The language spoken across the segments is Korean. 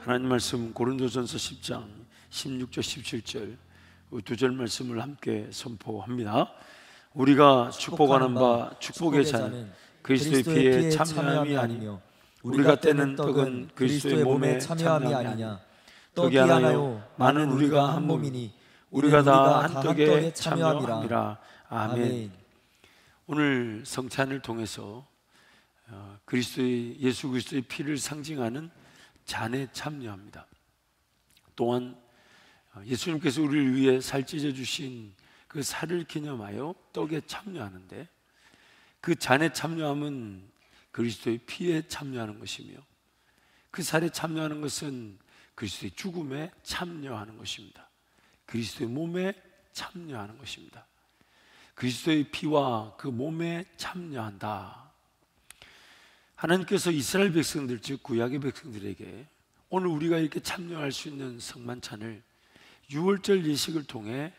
하나님 말씀 고린도전서 10장 16절 17절 두 절 말씀을 함께 선포합니다. 우리가 축복하는 바 축복의 잔은 그리스도의 피에 참여함이 아니며 우리가 떼는 떡은 그리스도의 몸에 참여함이 아니냐. 떡이 하나요 많은 우리가 한 몸이니 우리가 다 한 떡에 참여함이라. 아멘. 오늘 성찬을 통해서 예수 그리스도의 피를 상징하는 잔에 참여합니다. 또한 예수님께서 우리를 위해 살 찢어 주신 그 살을 기념하여 떡에 참여하는데, 그 잔에 참여함은 그리스도의 피에 참여하는 것이며, 그 살에 참여하는 것은 그리스도의 죽음에 참여하는 것입니다. 그리스도의 몸에 참여하는 것입니다. 그리스도의 피와 그 몸에 참여한다. 하나님께서 이스라엘 백성들, 즉 구약의 백성들에게 오늘 우리가 이렇게 참여할 수 있는 성만찬을 유월절 예식을 통해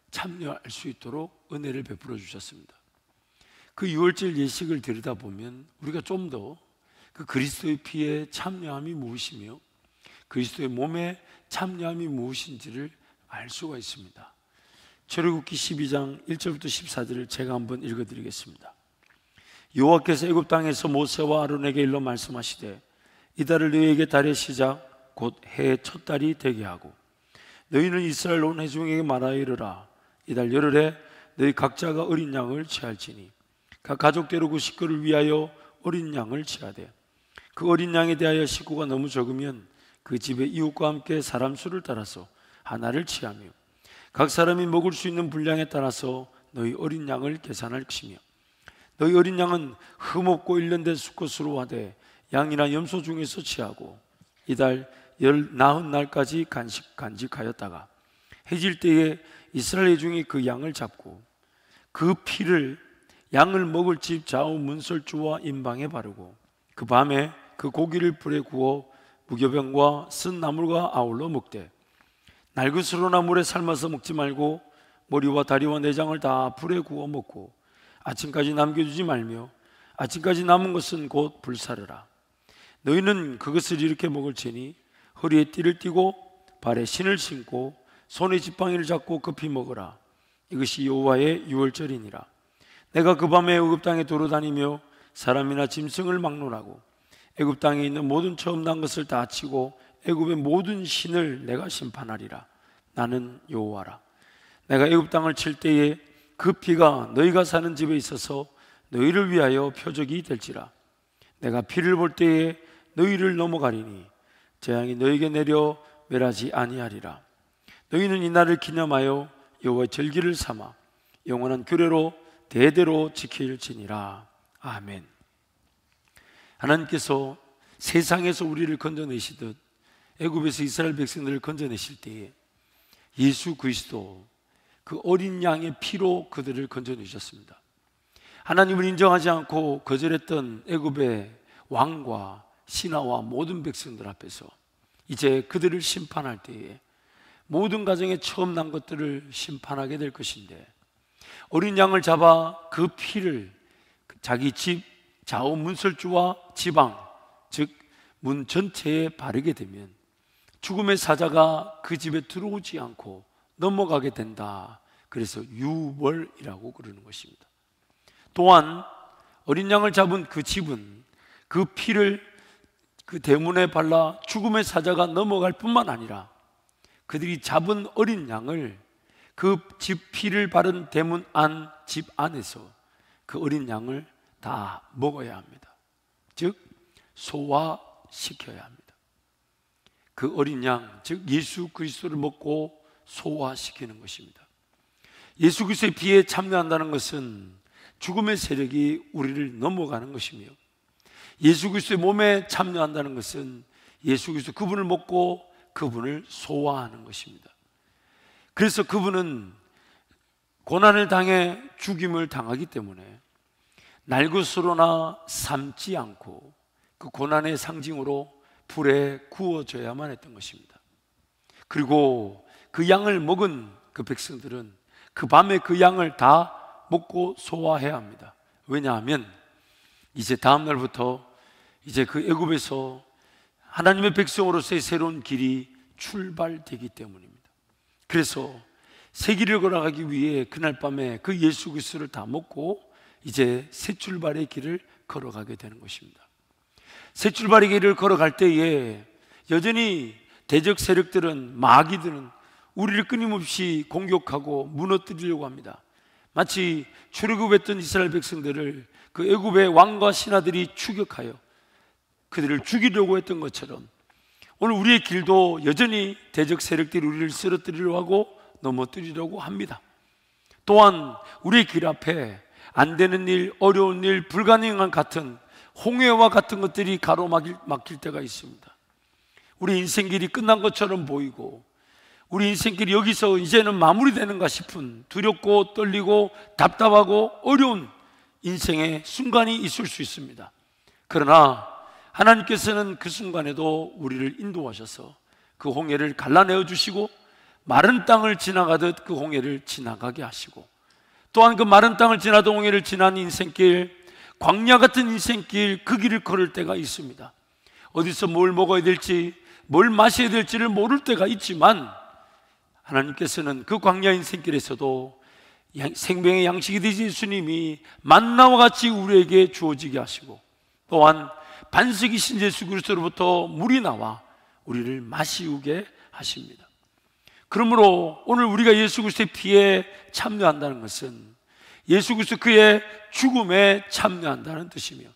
참여할 수 있도록 은혜를 베풀어 주셨습니다. 그 유월절 예식을 들여다보면 우리가 좀 더 그 그리스도의 피에 참여함이 무엇이며 그리스도의 몸에 참여함이 무엇인지를 알 수가 있습니다. 출애굽기 12장 1절부터 14절을 제가 한번 읽어드리겠습니다. 여호와께서 애굽 땅에서 모세와 아론에게 일러 말씀하시되, 이달을 너희에게 달의 시작 곧 해의 첫 달이 되게 하고, 너희는 이스라엘 온 회중에게 말하여 이르라. 이달 열흘에 너희 각자가 어린 양을 취할지니 각 가족대로 그 식구를 위하여 어린 양을 취하되, 그 어린 양에 대하여 식구가 너무 적으면 그 집의 이웃과 함께 사람 수를 따라서 하나를 취하며, 각 사람이 먹을 수 있는 분량에 따라서 너희 어린 양을 계산할 것이며, 너희 어린 양은 흠없고 일련된 수컷으로 하되 양이나 염소 중에서 취하고, 이달 나흔 날까지 간직하였다가 해질 때에 이스라엘 중이 그 양을 잡고 그 피를 양을 먹을 집 좌우 문설주와 임방에 바르고, 그 밤에 그 고기를 불에 구워 무교병과 쓴 나물과 아울러 먹되, 날것으로나 물에 삶아서 먹지 말고 머리와 다리와 내장을 다 불에 구워 먹고 아침까지 남겨두지 말며, 아침까지 남은 것은 곧 불사르라. 너희는 그것을 이렇게 먹을지니 허리에 띠를 띠고 발에 신을 신고 손에 지팡이를 잡고 급히 먹으라. 이것이 여호와의 유월절이니라. 내가 그 밤에 애굽 땅에 돌아다니며 사람이나 짐승을 막론하고 애굽 땅에 있는 모든 처음 난 것을 다 치고 애굽의 모든 신을 내가 심판하리라. 나는 여호와라. 내가 애굽 땅을 칠 때에 그 피가 너희가 사는 집에 있어서 너희를 위하여 표적이 될지라. 내가 피를 볼 때에 너희를 넘어가리니 재앙이 너희에게 내려 멸하지 아니하리라. 너희는 이 날을 기념하여 여호와의 절기를 삼아 영원한 규례로 대대로 지킬지니라. 아멘. 하나님께서 세상에서 우리를 건져내시듯 애굽에서 이스라엘 백성들을 건져내실 때에 예수 그리스도 그 어린 양의 피로 그들을 건져내셨습니다. 하나님을 인정하지 않고 거절했던 애굽의 왕과 신하와 모든 백성들 앞에서 이제 그들을 심판할 때에 모든 가정에 처음 난 것들을 심판하게 될 것인데, 어린 양을 잡아 그 피를 자기 집 좌우 문설주와 지방, 즉 문 전체에 바르게 되면 죽음의 사자가 그 집에 들어오지 않고 넘어가게 된다. 그래서 유월이라고 그러는 것입니다. 또한 어린 양을 잡은 그 집은 그 피를 그 대문에 발라 죽음의 사자가 넘어갈 뿐만 아니라 그들이 잡은 어린 양을 그 집 피를 바른 대문 안 집 안에서 그 어린 양을 다 먹어야 합니다. 즉 소화시켜야 합니다. 그 어린 양, 즉 예수 그리스도를 먹고 소화시키는 것입니다. 예수 그리스도의 피에 참여한다는 것은 죽음의 세력이 우리를 넘어가는 것이며, 예수 그리스도의 몸에 참여한다는 것은 예수 그리스도 그분을 먹고 그분을 소화하는 것입니다. 그래서 그분은 고난을 당해 죽임을 당하기 때문에 날것으로나 삶지 않고 그 고난의 상징으로 불에 구워져야만 했던 것입니다. 그리고 그 양을 먹은 그 백성들은 그 밤에 그 양을 다 먹고 소화해야 합니다. 왜냐하면 이제 다음 날부터 이제 그 애굽에서 하나님의 백성으로서의 새로운 길이 출발되기 때문입니다. 그래서 새 길을 걸어가기 위해 그날 밤에 그 예수 그리스도를 다 먹고 이제 새 출발의 길을 걸어가게 되는 것입니다. 새 출발의 길을 걸어갈 때에 여전히 대적 세력들은, 마귀들은 우리를 끊임없이 공격하고 무너뜨리려고 합니다. 마치 출애굽했던 이스라엘 백성들을 그 애굽의 왕과 신하들이 추격하여 그들을 죽이려고 했던 것처럼 오늘 우리의 길도 여전히 대적 세력들이 우리를 쓰러뜨리려고 하고 넘어뜨리려고 합니다. 또한 우리의 길 앞에 안 되는 일, 어려운 일, 불가능한 같은 홍해와 같은 것들이 가로막힐 때가 있습니다. 우리 인생길이 끝난 것처럼 보이고 우리 인생길이 여기서 이제는 마무리되는가 싶은 두렵고 떨리고 답답하고 어려운 인생의 순간이 있을 수 있습니다. 그러나 하나님께서는 그 순간에도 우리를 인도하셔서 그 홍해를 갈라내어 주시고 마른 땅을 지나가듯 그 홍해를 지나가게 하시고 또한 그 마른 땅을 지나던 홍해를 지난 인생길, 광야 같은 인생길, 그 길을 걸을 때가 있습니다. 어디서 뭘 먹어야 될지, 뭘 마셔야 될지를 모를 때가 있지만 하나님께서는 그 광야 인생길에서도 생명의 양식이 되신 예수님이 만나와 같이 우리에게 주어지게 하시고 또한 반석이신 예수 그리스도로부터 물이 나와 우리를 마시우게 하십니다. 그러므로 오늘 우리가 예수 그리스도의 피에 참여한다는 것은 예수 그리스도 그의 죽음에 참여한다는 뜻이며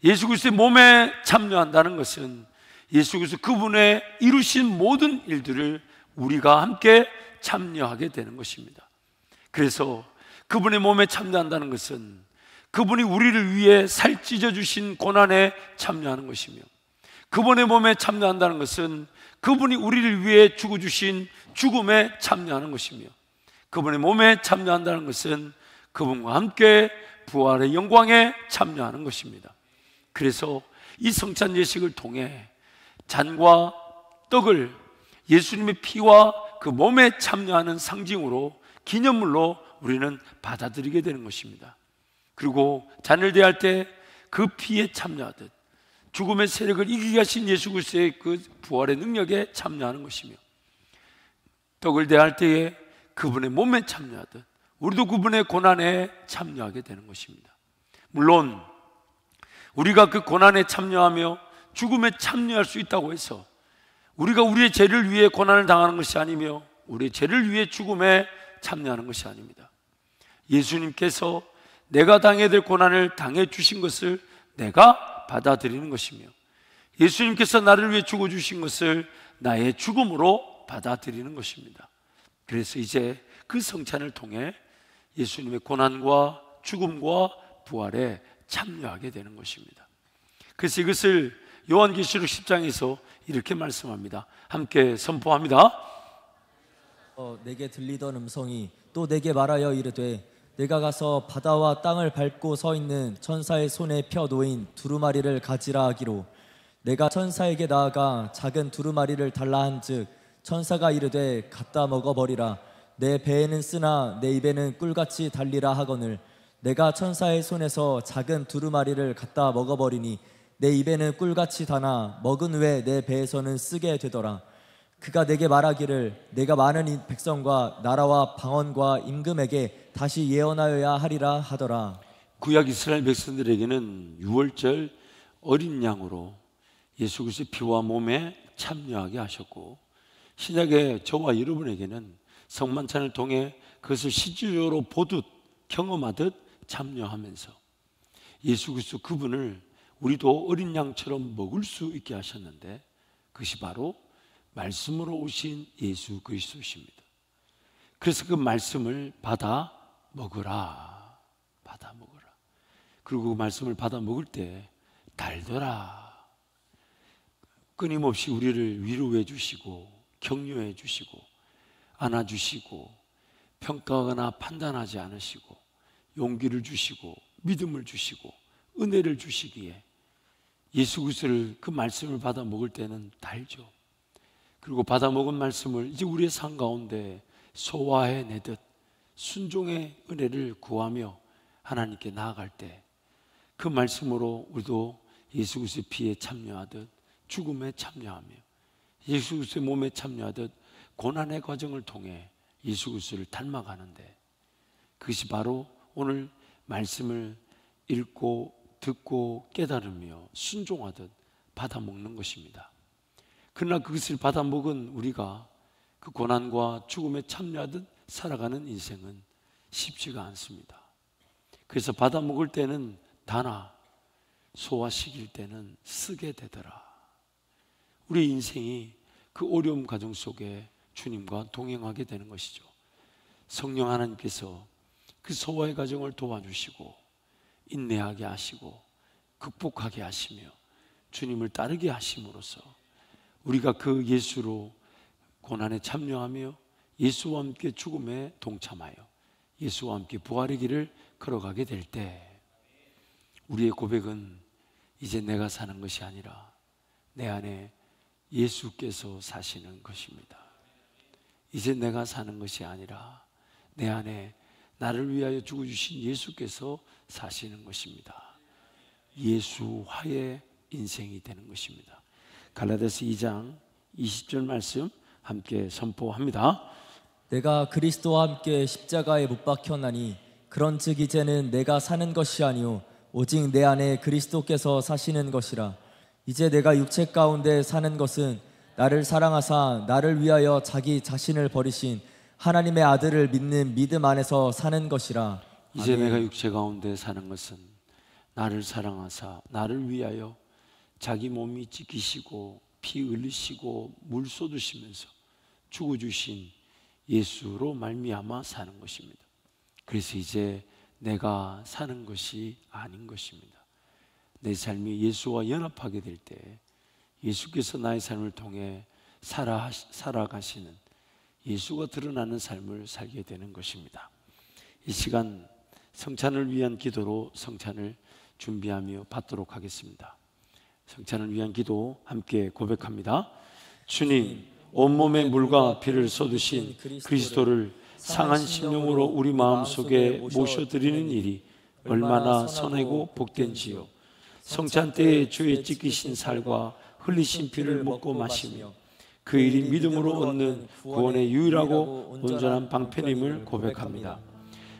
예수 그리스도의 몸에 참여한다는 것은 예수 그리스도 그분의 이루신 모든 일들을 우리가 함께 참여하게 되는 것입니다. 그래서 그분의 몸에 참여한다는 것은 그분이 우리를 위해 살 찢어주신 고난에 참여하는 것이며 그분의 몸에 참여한다는 것은 그분이 우리를 위해 죽어주신 죽음에 참여하는 것이며 그분의 몸에 참여한다는 것은 그분과 함께 부활의 영광에 참여하는 것입니다. 그래서 이 성찬 예식을 통해 잔과 떡을 예수님의 피와 그 몸에 참여하는 상징으로 기념물로 우리는 받아들이게 되는 것입니다. 그리고 잔을 대할 때 그 피에 참여하듯 죽음의 세력을 이기게 하신 예수 그리스도의 그 부활의 능력에 참여하는 것이며 떡을 대할 때에 그분의 몸에 참여하듯 우리도 그분의 고난에 참여하게 되는 것입니다. 물론 우리가 그 고난에 참여하며 죽음에 참여할 수 있다고 해서 우리가 우리의 죄를 위해 고난을 당하는 것이 아니며 우리의 죄를 위해 죽음에 참여하는 것이 아닙니다. 예수님께서 내가 당해야 될 고난을 당해 주신 것을 내가 받아들이는 것이며 예수님께서 나를 위해 죽어주신 것을 나의 죽음으로 받아들이는 것입니다. 그래서 이제 그 성찬을 통해 예수님의 고난과 죽음과 부활에 참여하게 되는 것입니다. 그래서 이것을 요한계시록 10장에서 이렇게 말씀합니다. 함께 선포합니다. 내게 들리던 음성이 또 내게 말하여 이르되 내가 가서 바다와 땅을 밟고 서 있는 천사의 손에 펴 놓인 두루마리를 가지라 하기로 내가 천사에게 나아가 작은 두루마리를 달라 한즉 천사가 이르되 갖다 먹어버리라 내 배에는 쓰나 내 입에는 꿀같이 달리라 하거늘 내가 천사의 손에서 작은 두루마리를 갖다 먹어버리니 내 입에는 꿀같이 다나 먹은 후에 내 배에서는 쓰게 되더라. 그가 내게 말하기를 내가 많은 백성과 나라와 방언과 임금에게 다시 예언하여야 하리라 하더라. 구약 이스라엘 백성들에게는 유월절 어린 양으로 예수 그리스도의 피와 몸에 참여하게 하셨고 신약의 저와 여러분에게는 성만찬을 통해 그것을 실질적으로 보듯 경험하듯 참여하면서 예수 그리스도 그분을 우리도 어린 양처럼 먹을 수 있게 하셨는데 그것이 바로 말씀으로 오신 예수 그리스도십니다. 그래서 그 말씀을 받아 먹으라. 받아 먹으라. 그리고 그 말씀을 받아 먹을 때 달더라. 끊임없이 우리를 위로해 주시고 격려해 주시고 안아주시고 평가하거나 판단하지 않으시고 용기를 주시고 믿음을 주시고 은혜를 주시기에 예수 그리스도를 그 말씀을 받아 먹을 때는 달죠. 그리고 받아 먹은 말씀을 이제 우리의 삶 가운데 소화해내듯 순종의 은혜를 구하며 하나님께 나아갈 때 그 말씀으로 우리도 예수 그리스도의 피에 참여하듯 죽음에 참여하며 예수 그리스도의 몸에 참여하듯 고난의 과정을 통해 예수 그리스도를 닮아가는데, 그것이 바로 오늘 말씀을 읽고 듣고 깨달으며 순종하듯 받아먹는 것입니다. 그러나 그것을 받아먹은 우리가 그 고난과 죽음에 참여하듯 살아가는 인생은 쉽지가 않습니다. 그래서 받아먹을 때는 다나 소화시킬 때는 쓰게 되더라. 우리 인생이 그 어려움 과정 속에 주님과 동행하게 되는 것이죠. 성령 하나님께서 그 소화의 과정을 도와주시고 인내하게 하시고 극복하게 하시며 주님을 따르게 하심으로써 우리가 그 예수로 고난에 참여하며 예수와 함께 죽음에 동참하여 예수와 함께 부활의 길을 걸어가게 될 때, 우리의 고백은 이제 내가 사는 것이 아니라 내 안에 예수께서 사시는 것입니다. 이제 내가 사는 것이 아니라 내 안에 나를 위하여 죽어주신 예수께서 사시는 것입니다. 예수화의 인생이 되는 것입니다. 갈라디아서 2장 20절 말씀 함께 선포합니다. 내가 그리스도와 함께 십자가에 못 박혔나니 그런즉 이제는 내가 사는 것이 아니요 오직 내 안에 그리스도께서 사시는 것이라. 이제 내가 육체 가운데 사는 것은 나를 사랑하사 나를 위하여 자기 자신을 버리신 하나님의 아들을 믿는 믿음 안에서 사는 것이라. 이제 아멘. 내가 육체 가운데 사는 것은 나를 사랑하사 나를 위하여 자기 몸이 찢기시고 피 흘리시고 물 쏟으시면서 죽어주신 예수로 말미암아 사는 것입니다. 그래서 이제 내가 사는 것이 아닌 것입니다. 내 삶이 예수와 연합하게 될 때 예수께서 나의 삶을 통해 살아가시는 예수가 드러나는 삶을 살게 되는 것입니다. 이 시간 성찬을 위한 기도로 성찬을 준비하며 받도록 하겠습니다. 성찬을 위한 기도 함께 고백합니다. 주님, 온몸에 물과 피를 쏟으신 그리스도를 상한 심령으로 우리 마음속에 모셔드리는 일이 얼마나 선하고 복된지요. 성찬 때에 주의 찢기신 살과 흘리신 피를 먹고 마시며 그 일이 믿음으로 얻는 구원의 유일하고 온전한 방편임을 고백합니다.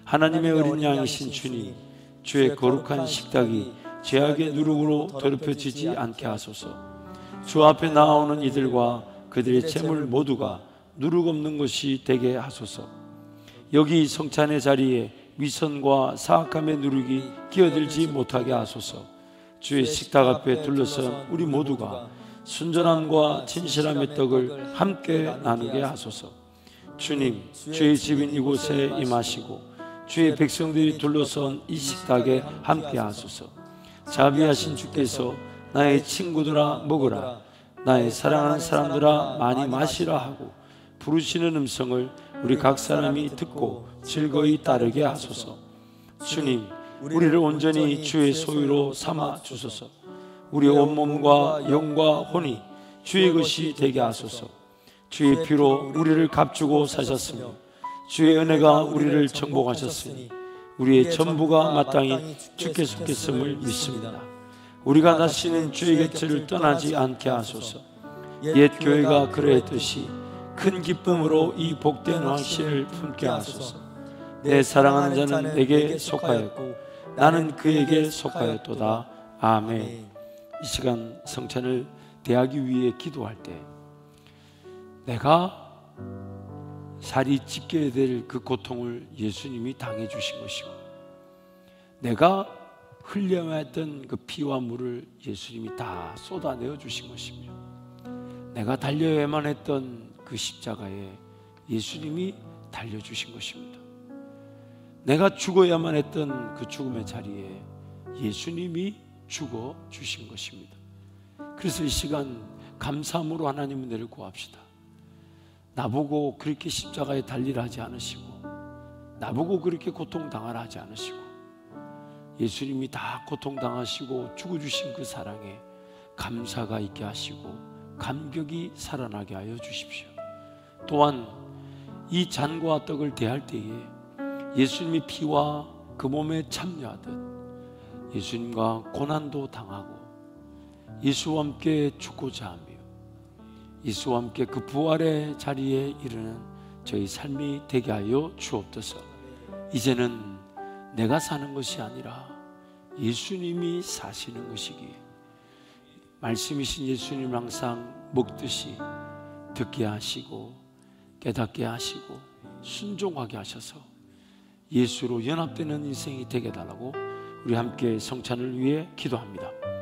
하나님의 어린 양이신 주님, 주의 거룩한 식탁이 죄악의 누룩으로 더럽혀지지 않게 하소서. 주 앞에 나오는 이들과 그들의 재물 모두가 누룩 없는 것이 되게 하소서. 여기 성찬의 자리에 위선과 사악함의 누룩이 끼어들지 못하게 하소서. 주의 식탁 앞에 둘러선 우리 모두가 순전함과 진실함의 떡을 함께 나누게 하소서. 주님, 주의 집인 이곳에 임하시고 주의 백성들이 둘러선 이 식탁에 함께 하소서. 자비하신 주께서 나의 친구들아 먹으라, 나의 사랑하는 사람들아 많이 마시라 하고 부르시는 음성을 우리 각 사람이 듣고 즐거이 따르게 하소서. 주님, 우리를 온전히 주의 소유로 삼아 주소서. 우리의 온몸과 영과 혼이 주의 것이 되게 하소서. 주의 피로 우리를 값주고 사셨으며 주의 은혜가 우리를 정복하셨으니 우리의 전부가 마땅히 주께 속했음을 믿습니다. 우리가 다시는 주의 곁을 떠나지 않게 하소서. 옛 교회가 그러했듯이 큰 기쁨으로 이 복된 확신을 품게 하소서. 내 사랑하는 자는 내게 속하였고 나는 그에게 속하였도다. 아멘. 이 시간 성찬을 대하기 위해 기도할 때 내가 살이 찢게 될 그 고통을 예수님이 당해 주신 것이고, 내가 흘려야 했던 그 피와 물을 예수님이 다 쏟아내어 주신 것이며, 내가 달려야만 했던 그 십자가에 예수님이 달려주신 것입니다. 내가 죽어야만 했던 그 죽음의 자리에 예수님이 죽어 주신 것입니다. 그래서 이 시간 감사함으로 하나님 은혜를 구합시다. 나보고 그렇게 십자가에 달리라 하지 않으시고, 나보고 그렇게 고통당하라 하지 않으시고, 예수님이 다 고통당하시고 죽어주신 그 사랑에 감사가 있게 하시고 감격이 살아나게 하여 주십시오. 또한 이 잔과 떡을 대할 때에 예수님이 피와 그 몸에 참여하듯 예수님과 고난도 당하고 예수와 함께 죽고자 하며 예수와 함께 그 부활의 자리에 이르는 저희 삶이 되게 하여 주옵소서. 이제는 내가 사는 것이 아니라 예수님이 사시는 것이기에 말씀이신 예수님 항상 먹듯이 듣게 하시고 깨닫게 하시고 순종하게 하셔서 예수로 연합되는 인생이 되게 해달라고 우리 함께 성찬을 위해 기도합니다.